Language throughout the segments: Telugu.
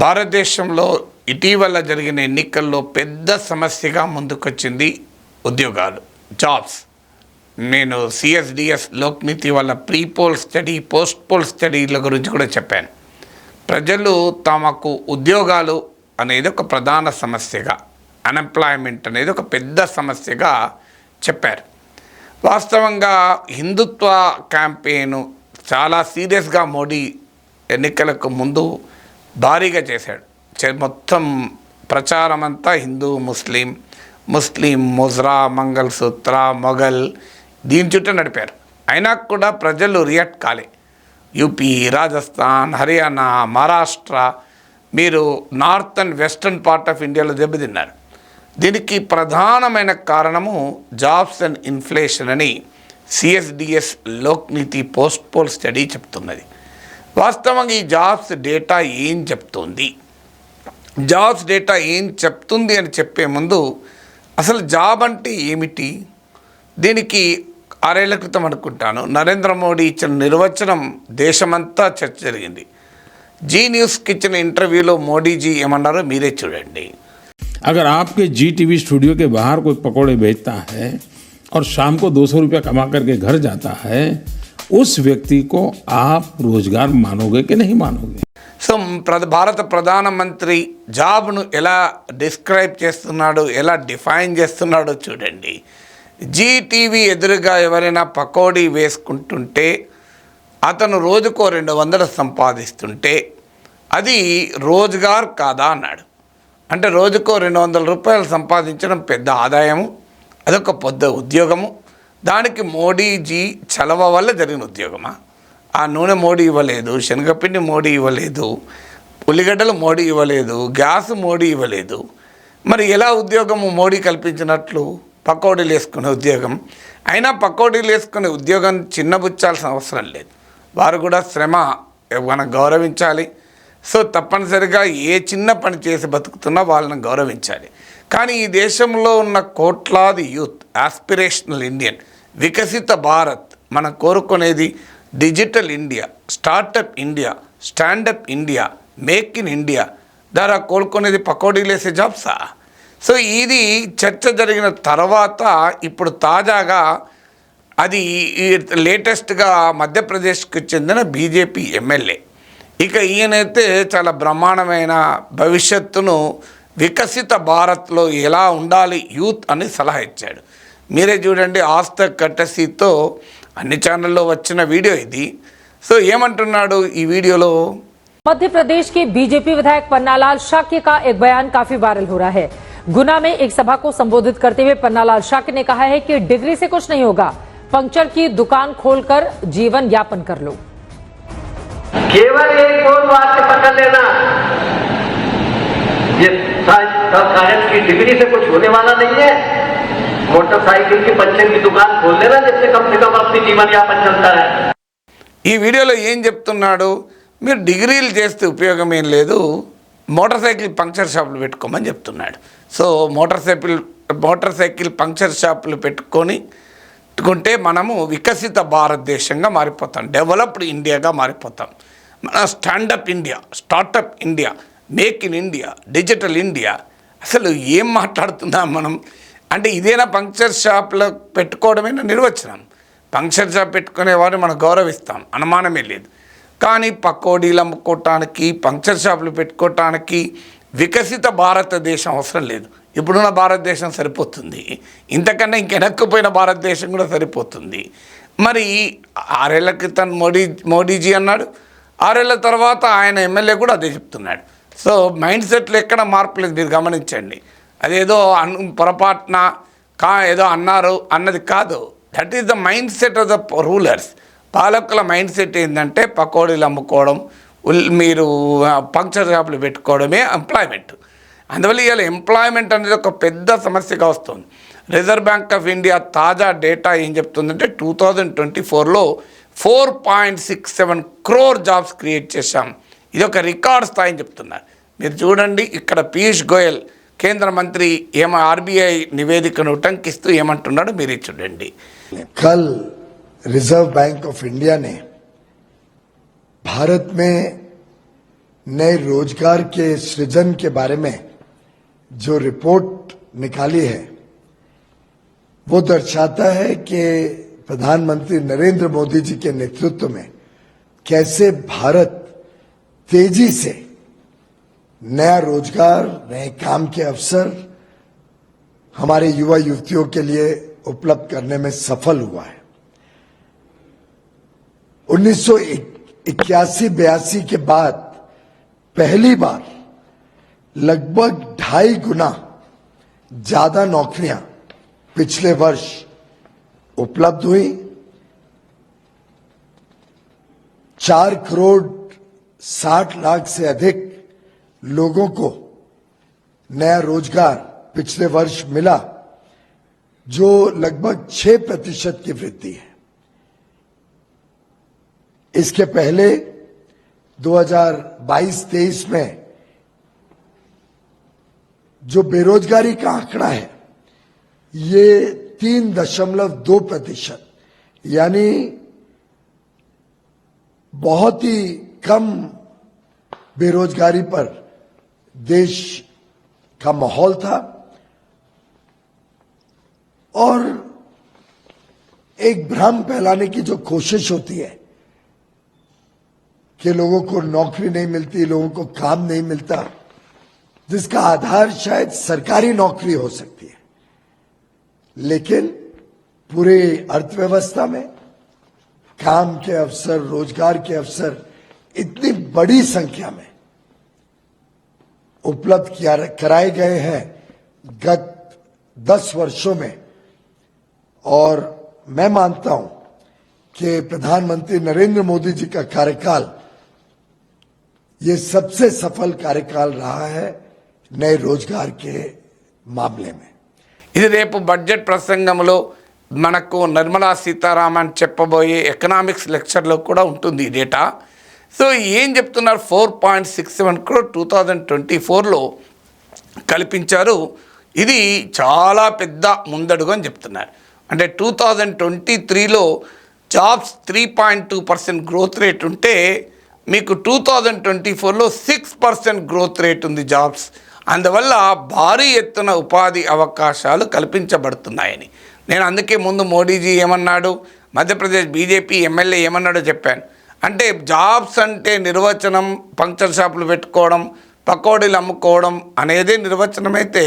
భారతదేశంలో ఇటీవల జరిగిన ఎన్నికల్లో పెద్ద సమస్యగా ముందుకొచ్చింది ఉద్యోగాలు, జాబ్స్. నేను సిఎస్డిఎస్ లోక్నీతి వాళ్ళ pre poll study, post poll స్టడీల గురించి కూడా చెప్పాను. ప్రజలు తమకు ఉద్యోగాలు అనేది ఒక ప్రధాన సమస్యగా, అన్ఎంప్లాయ్మెంట్ అనేది ఒక పెద్ద సమస్యగా చెప్పారు. వాస్తవంగా హిందుత్వ క్యాంపెయిన్ చాలా సీరియస్గా మోడీ ఎన్నికలకు ముందు భారీగా చేశాడు. మొత్తం ప్రచారం అంతా హిందూ ముస్లిం, ముజ్రా, మంగళసూత్ర, మొఘల్ దీని చుట్టూ నడిపారు. అయినా కూడా ప్రజలు రియాక్ట్ కాలే. యూపీ, రాజస్థాన్, హర్యానా, మహారాష్ట్ర, మీరు north and western part of ఇండియాలో దెబ్బతిన్నారు. దీనికి ప్రధానమైన కారణము జాబ్స్ అండ్ ఇన్ఫ్లేషన్ అని CSDS Lokniti post poll study చెప్తున్నది. వాస్తవంగా ఈ జాబ్స్ డేటా ఏం చెప్తుంది, జాబ్స్ డేటా ఏం చెప్తుంది అని చెప్పే ముందు అసలు జాబ్ అంటే ఏమిటి, దీనికి 6 ఏళ్ల క్రితం అనుకుంటాను నరేంద్ర మోడీ ఇచ్చిన నిర్వచనం దేశమంతా చర్చ జరిగింది. జీ న్యూస్కి ఇచ్చిన ఇంటర్వ్యూలో మోడీజీ ఏమన్నారో మీరే చూడండి. अगर आपके जी टीवी स्टूडियो के बाहर कोई पकौड़े बेचता है और शाम को 200 रुपया कमा करके घर जाता है, उस व्यक्ति को आप रोजगार मानोगे कि नहीं मानोगे? సో భారత ప్రధానమంత్రి జాబ్ను ఎలా డిస్క్రైబ్ చేస్తున్నాడు, ఎలా డిఫైన్ చేస్తున్నాడో చూడండి. జీ టీవీ ఎదురుగా ఎవరైనా పకోడీ వేసుకుంటుంటే అతను రోజుకో 200 సంపాదిస్తుంటే అది రోజ్గార్ కాదా అన్నాడు. అంటే రోజుకో 200 రూపాయలు సంపాదించడం పెద్ద ఆదాయము, అదొక పెద్ద ఉద్యోగము. దానికి మోడీజీ చలవ వల్ల జరిగిన ఉద్యోగమా? ఆ నూనె మోడీ ఇవ్వలేదు, శనగపిండి మోడీ ఇవ్వలేదు, ఉల్లిగడ్డలు మోడీ ఇవ్వలేదు, గ్యాస్ మోడీ ఇవ్వలేదు. మరి ఎలా ఉద్యోగము మోడీ కల్పించినట్లు? పకోడీలు వేసుకునే ఉద్యోగం. అయినా పకోడీలు వేసుకునే ఉద్యోగం చిన్నబుచ్చాల్సిన అవసరం లేదు. వారు కూడా శ్రమ మనం గౌరవించాలి. సో తప్పనిసరిగా ఏ చిన్న పని చేసి బతుకుతున్నా వాళ్ళని గౌరవించాలి. కానీ ఈ దేశంలో ఉన్న కోట్లాది యూత్, ఆస్పిరేషనల్ ఇండియన్, వికసిత భారత్, మనం కోరుకునేది digital India, startup India, standup India, make in India ద్వారా కోలుకునేది పకోడీలు వేసే జాబ్సా? సో ఇది చర్చ జరిగిన తర్వాత ఇప్పుడు తాజాగా అది లేటెస్ట్గా మధ్యప్రదేశ్కి చెందిన బీజేపీ ఎమ్మెల్యే, ఇక ఈయనైతే చాలా బ్రహ్మాండమైన భవిష్యత్తును వికసిత భారత్లో ఎలా ఉండాలి యూత్ అని సలహా ఇచ్చాడు. మీరే చూడండి, ఆస్తక్ కట్టసీతో అన్ని ఛానల్లో వచ్చిన వీడియో ఇది. సో ఏమంటున్నాడు ఈ వీడియోలో? मध्य प्रदेश के बीजेपी विधायक पन्नालाल शाक्य का एक बयान काफी वायरल हो रहा है। गुना में एक सभा को संबोधित करते हुए पन्नालाल शाक्य ने कहा है कि डिग्री से कुछ नहीं होगा, पंक्चर की दुकान खोलकर जीवन यापन कर लो। केवल एक और वाक्य पकड़ लेना, ये कागज की डिग्री से कुछ होने वाला नहीं है। मोटरसाइकिल की पंचर की दुकान खोल लेना, जिससे कम से कम अपनी जीवन यापन चलता है। ఈ వీడియోలో ఏం చెప్తున్నాడు? మీరు డిగ్రీలు చేస్తే ఉపయోగం ఏం లేదు, మోటార్ సైకిల్ పంక్చర్ షాపులు పెట్టుకోమని చెప్తున్నాడు. సో మోటార్ సైకిల్ పంక్చర్ షాపులు పెట్టుకుంటే మనము వికసిత భారతదేశంగా మారిపోతాం, డెవలప్డ్ ఇండియాగా మారిపోతాం. మన standup India, startup India, make in India, digital India. అసలు ఏం మాట్లాడుతున్నాం మనం? అంటే ఇదేనా పంక్చర్ షాప్లో పెట్టుకోవడమేనా నిర్వచనం? పంక్చర్ షాప్ పెట్టుకునేవారు మనం గౌరవిస్తాం, అనుమానమే లేదు. కానీ పకోడీలు అమ్ముకోవటానికి, పంక్చర్ షాపులు పెట్టుకోవటానికి వికసిత భారతదేశం అవసరం లేదు. ఇప్పుడున్న భారతదేశం సరిపోతుంది, ఇంతకన్నా ఇంకెనక్కిపోయిన భారతదేశం కూడా సరిపోతుంది. మరి 6 ఏళ్ల క్రితం మోడీజీ అన్నాడు, 6 ఏళ్ల తర్వాత ఆయన ఎమ్మెల్యే కూడా అదే చెప్తున్నాడు. సో మైండ్ సెట్లో ఎక్కడ మార్పు లేదు, మీరు గమనించండి. అదేదో పొరపాటున ఏదో అన్నారు అన్నది కాదు. That is the mind set of the rulers. పాలకుల మైండ్ సెట్ ఏంటంటే పకోడీలు అమ్ముకోవడం, మీరు పంక్చర్ షాపులు పెట్టుకోవడమే ఎంప్లాయ్మెంట్. అందువల్ల ఇవాళ ఎంప్లాయ్మెంట్ అనేది ఒక పెద్ద సమస్యగా వస్తుంది. రిజర్వ్ బ్యాంక్ ఆఫ్ ఇండియా తాజా డేటా ఏం చెప్తుందంటే 2024లో 4.67 crore జాబ్స్ క్రియేట్ చేశాం. ఇది ఒక రికార్డ్ స్థాయి అని చెప్తున్నారు. మీరు చూడండి, ఇక్కడ పీయూష్ గోయల్ కేంద్ర మంత్రి ఆర్బీఐ నివేదికను ఉటంకిస్తూ ఏమంటున్నాడు మీరు చూడండి. కల్ रिजर्व बैंक ऑफ इंडिया ने भारत में नए रोजगार के सृजन के बारे में जो रिपोर्ट निकाली है वो दर्शाता है कि प्रधानमंत्री नरेंद्र मोदी जी के नेतृत्व में कैसे भारत तेजी से नया रोजगार, नए काम के अवसर हमारे युवा युवतियों के लिए उपलब्ध करने में सफल हुआ है। 1981-82 के बाद पहली बार लगभग 2.5 गुना ज्यादा नौकरियां पिछले वर्ष उपलब्ध हुई। 4,60,00,000 से अधिक लोगों को नया रोजगार पिछले वर्ष मिला, जो लगभग 6% की वृद्धि है। इसके पहले 2022-23 में जो बेरोजगारी का आंकड़ा है ये 3.2%, यानी बहुत ही कम बेरोजगारी पर देश का माहौल था और एक भ्रम फैलाने की जो कोशिश होती है कि लोगों को नौकरी नहीं मिलती, लोगों को काम नहीं मिलता, जिसका आधार शायद सरकारी नौकरी हो सकती है, लेकिन पूरे अर्थव्यवस्था में काम के अवसर, रोजगार के अवसर इतनी बड़ी संख्या में उपलब्ध कराए गए हैं गत 10 वर्षों में। और मैं मानता हूं कि प्रधानमंत्री नरेंद्र मोदी जी का कार्यकाल ये सबसे सफल कार्यकाल रहा है नए रोजगार के मामले में। ఇది రేపు బడ్జెట్ ప్రసంగంలో మనకు నిర్మలా సీతారామన్ చెప్పబోయే ఎకనామిక్స్ లెక్చర్లో కూడా ఉంటుంది ఈ డేటా. సో ఏం చెప్తున్నారు, 4.67 crore 2024లో కల్పించారు. ఇది చాలా పెద్ద ముందడుగు అని చెప్తున్నారు. అంటే 2023లో జాబ్స్ 3.2% గ్రోత్ రేట్ ఉంటే మీకు 2024లో 6% గ్రోత్ రేట్ ఉంది జాబ్స్. అందువల్ల భారీ ఎత్తున ఉపాధి అవకాశాలు కల్పించబడుతున్నాయని నేను అందుకే ముందు మోడీజీ ఏమన్నాడు, మధ్యప్రదేశ్ బీజేపీ ఎమ్మెల్యే ఏమన్నాడో చెప్పాను. అంటే జాబ్స్ అంటే నిర్వచనం పంక్చర్ షాపులు పెట్టుకోవడం, పకోడీలు అమ్ముకోవడం అనేదే నిర్వచనం అయితే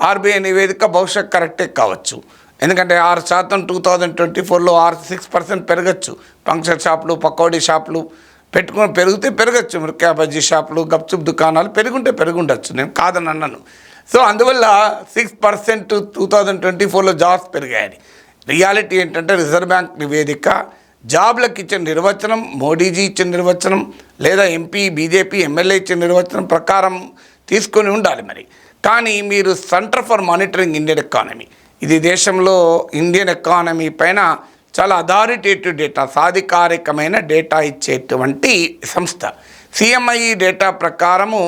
ఆర్బీఐ నివేదిక బహుశా కరెక్టే కావచ్చు. ఎందుకంటే 6% 2024లో 6% పెరగచ్చు. పంక్చర్ షాపులు, పకోడీ షాపులు పెరిగితే పెరగచ్చు. మిరపకాయ బజ్జీ షాపులు, గప్చుప్ దుకాణాలు పెరుగుండొచ్చు, నేను కాదని అన్నాను. సో అందువల్ల 6% 2024లో జాబ్స్ పెరిగాయని. రియాలిటీ ఏంటంటే రిజర్వ్ బ్యాంక్ నివేదిక జాబ్లకు ఇచ్చిన నిర్వచనం, మోడీజీ ఇచ్చిన నిర్వచనం లేదా ఎంపీ బీజేపీ ఎమ్మెల్యే ఇచ్చిన నిర్వచనం ప్రకారం తీసుకొని ఉండాలి మరి. కానీ మీరు centre for monitoring Indian economy, ఇది దేశంలో ఇండియన్ ఎకానమీ పైన చాలా అథారిటేటివ్ డేటా, సాధికారికమైన డేటా ఇచ్చేటువంటి సంస్థ. సిఎంఐ డేటా ప్రకారము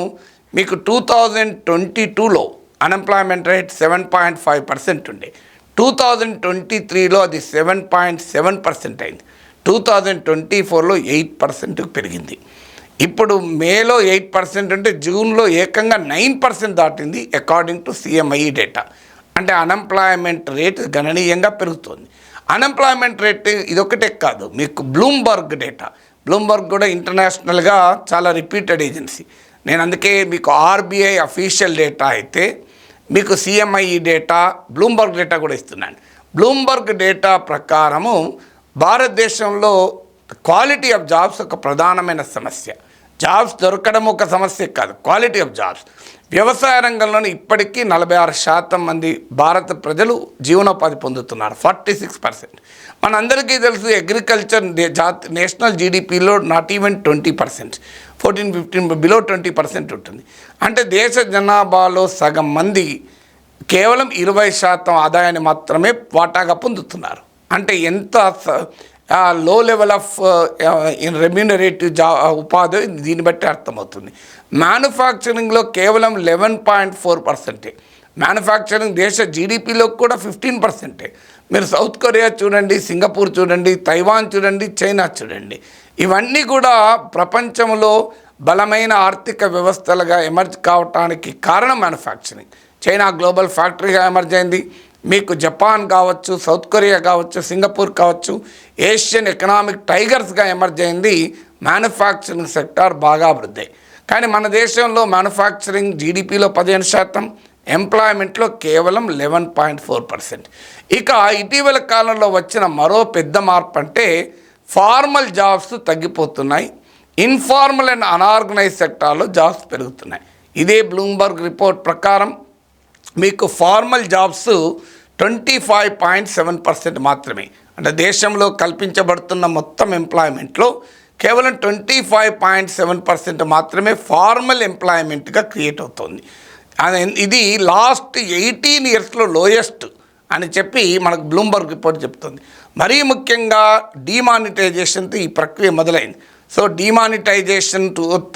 మీకు 2022లో అన్ఎంప్లాయ్మెంట్ రేట్ 7.5% ఉండే, 2023లో అది 7.7% అయింది, 2024లో 8% పెరిగింది. ఇప్పుడు మేలో 8% ఉంటే జూన్లో ఏకంగా 9% దాటింది అకార్డింగ్ టు సిఎంఐ డేటా. అంటే అన్ఎంప్లాయ్మెంట్ రేట్ గణనీయంగా పెరుగుతుంది. అన్ఎంప్లాయ్మెంట్ రేట్ ఇదొకటే కాదు, మీకు బ్లూంబర్గ్ డేటా, బ్లూంబర్గ్ కూడా ఇంటర్నేషనల్గా చాలా రిపీటెడ్ ఏజెన్సీ. నేను అందుకే మీకు ఆర్బీఐ అఫీషియల్ డేటా అయితే మీకు సిఎంఐ డేటా, బ్లూంబర్గ్ డేటా కూడా ఇస్తున్నాను. బ్లూంబర్గ్ డేటా ప్రకారము భారతదేశంలో క్వాలిటీ ఆఫ్ జాబ్స్ ఒక ప్రధానమైన సమస్య. జాబ్స్ దొరకడం ఒక సమస్య కాదు, క్వాలిటీ ఆఫ్ జాబ్స్. వ్యవసాయ రంగంలోనే ఇప్పటికీ 46% మంది భారత ప్రజలు జీవనోపాధి పొందుతున్నారు, 46%. మనందరికీ తెలుసు అగ్రికల్చర్ నేషనల్ జీడిపిలో నాట్ ఈవెన్ 20%, 14-15 బిలో 20% ఉంటుంది. అంటే దేశ జనాభాలో సగం మంది కేవలం 20% ఆదాయాన్ని మాత్రమే వాటాగా పొందుతున్నారు. అంటే ఎంత లో లెవెల్ ఆఫ్ రెమ్యూనరేటివ్ ఉపాధి దీన్ని బట్టి అర్థమవుతుంది. మ్యానుఫ్యాక్చరింగ్లో కేవలం 11.4%. మ్యానుఫ్యాక్చరింగ్ దేశ జీడిపిలో కూడా 15%. మీరు సౌత్ కొరియా చూడండి, సింగపూర్ చూడండి, తైవాన్ చూడండి, చైనా చూడండి, ఇవన్నీ కూడా ప్రపంచంలో బలమైన ఆర్థిక వ్యవస్థలుగా ఎమర్జ్ కావటానికి కారణం మ్యానుఫ్యాక్చరింగ్. చైనా గ్లోబల్ ఫ్యాక్టరీగా ఎమర్జ్ అయింది. మీకు జపాన్ కావచ్చు, సౌత్ కొరియా కావచ్చు, సింగపూర్ కావచ్చు, ఏషియన్ ఎకనామిక్ టైగర్స్గా ఎమర్జ్ అయింది. మ్యానుఫ్యాక్చరింగ్ సెక్టార్ బాగా అభివృద్ధి. కానీ మన దేశంలో మ్యానుఫ్యాక్చరింగ్ జీడిపిలో 15%, ఎంప్లాయ్మెంట్లో కేవలం 11.4%. ఇక ఇటీవల కాలంలో వచ్చిన మరో పెద్ద మార్పు అంటే ఫార్మల్ జాబ్స్ తగ్గిపోతున్నాయి, ఇన్ఫార్మల్ అండ్ అనార్గనైజ్ సెక్టార్లో జాబ్స్ పెరుగుతున్నాయి. ఇదే బ్లూంబర్గ్ రిపోర్ట్ ప్రకారం మీకు ఫార్మల్ జాబ్స్ 25.7% మాత్రమే. అంటే దేశంలో కల్పించబడుతున్న మొత్తం ఎంప్లాయ్మెంట్లో కేవలం 25.7% మాత్రమే ఫార్మల్ ఎంప్లాయ్మెంట్గా క్రియేట్ అవుతుంది. ఇది లాస్ట్ 18 ఇయర్స్లో లోయెస్ట్ అని చెప్పి మనకు బ్లూంబర్గ్ రిపోర్ట్ చెప్తుంది. మరీ ముఖ్యంగా డిమానిటైజేషన్తో ఈ ప్రక్రియ మొదలైంది. సో డిమానిటైజేషన్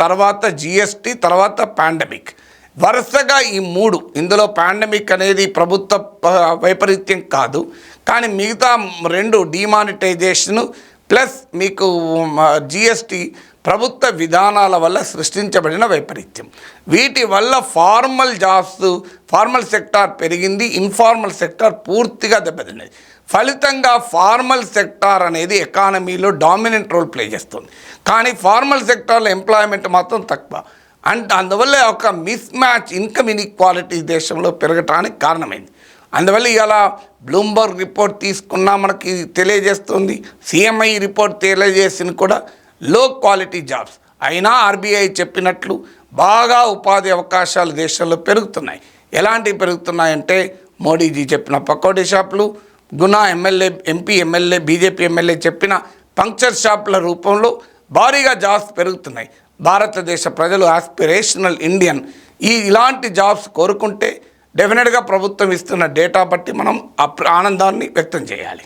తర్వాత జిఎస్టీ, తర్వాత పాండమిక్, వరుసగా ఈ 3. ఇందులో పాండమిక్ అనేది ప్రభుత్వ వైపరీత్యం కాదు, కానీ మిగతా 2 డిమానిటైజేషను ప్లస్ మీకు జిఎస్టీ ప్రభుత్వ విధానాల వల్ల సృష్టించబడిన వైపరీత్యం. వీటి వల్ల ఫార్మల్ సెక్టార్ పెరిగింది, ఇన్ఫార్మల్ సెక్టార్ పూర్తిగా దెబ్బతిన్నది. ఫలితంగా ఫార్మల్ సెక్టార్ అనేది ఎకానమీలో డామినెంట్ రోల్ ప్లే చేస్తుంది, కానీ ఫార్మల్ సెక్టార్లో ఎంప్లాయ్మెంట్ మాత్రం తక్కువ. అంటే అందువల్ల ఒక మిస్ మ్యాచ్, ఇన్కమ్ ఇన్ఈక్వాలిటీ దేశంలో పెరగటానికి కారణమైంది. అందువల్ల ఇలా బ్లూంబర్గ్ రిపోర్ట్ తీసుకున్నా మనకి తెలియజేస్తుంది, సిఎంఐ రిపోర్ట్ తెలియజేసింది కూడా లో క్వాలిటీ జాబ్స్. అయినా ఆర్బీఐ చెప్పినట్లు బాగా ఉపాధి అవకాశాలు దేశంలో పెరుగుతున్నాయి. ఎలాంటివి పెరుగుతున్నాయంటే మోడీజీ చెప్పిన పకోడీ షాపులు, Guna MP MLA BJP MLA చెప్పిన పంక్చర్ షాపుల రూపంలో భారీగా జాబ్స్ పెరుగుతున్నాయి. భారతదేశ ప్రజలు ఆస్పిరేషనల్ ఇండియన్ ఇలాంటి జాబ్స్ కోరుకుంటే డెఫినెట్గా ప్రభుత్వం ఇస్తున్న డేటా బట్టి మనం ఆనందాన్ని వ్యక్తం చేయాలి.